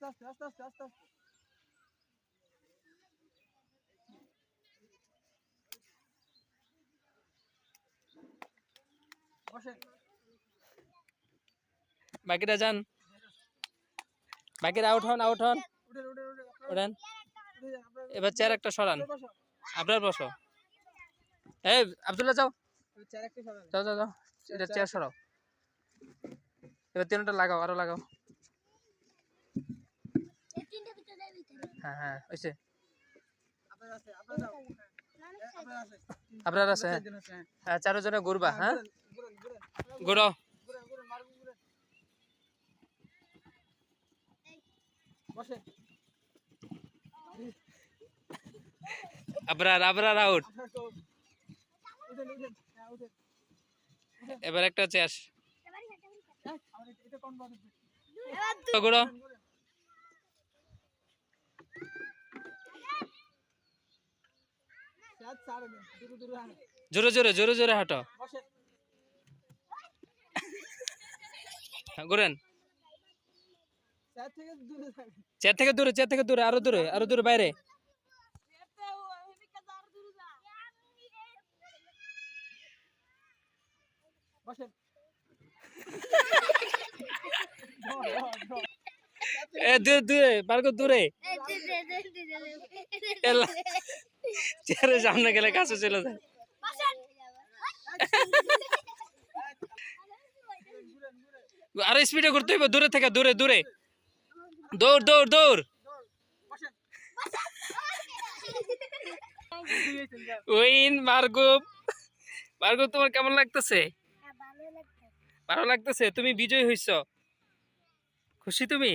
আস্তে আস্তে আস্তে আস্তে আস্তে আস্তে বসেন বাকিরা যান বাকিরা আউট হন উঠেন উঠেন ওঠেন উঠে যান, আপনারা এবার চেয়ার একটা সরান বসো। আপনার বসো এই আব্দুল্লাহ যাও ওই চেয়ার একটা সরান। যাও যাও যাও এটা চেয়ার সরাও এবার তিনটা লাগাও আরো লাগাও হ্যাঁ হ্যাঁ হয়েছে আপনার আছে, আপনার যাও। হ্যাঁ, আপনার আছে। আপনার আছে হ্যাঁ চারজন আছে, হ্যাঁ। হ্যাঁ চারজনে ঘুরবা হ্যাঁ ঘুরেন, ঘুরেন, ঘুরেন। ঘুরো ঘুরেন, ঘুরেন, মারুন, ঘুরেন। বসেন। আবরার আবরার আউট আপনার তো উঠেন, উঠেন, হ্যাঁ, উঠেন। এবার একটা চেয়ার হ্যাঁ, আমার এটা কোন বাদ আছে? ঘুরো ঘুরেন, ঘুরেন। চেয়ার ছাড়েন, দূরে দূরে আনেন। জোরে জোরে জোরে জোরে হাঁটো বসেন। ঘুরেন চেয়ার থেকে দূরে থাকেন। চেয়ার থেকে দূরে আরো দূরে বাইরে বসেন। এ দূরে দূরে বারগো দূরে চেয়ারের সামনে গেলে কাছে চলে যায় আরো স্পিডে ঘুরতে হইব দূরে থেকে দূরে দূরে দৌড় দৌড় দৌড় বসেন। উইন মার্গুপ মার্গুপ তোমার কেমন লাগতেছে ভালো লাগতেছে তুমি বিজয় হইছো খুশি তুমি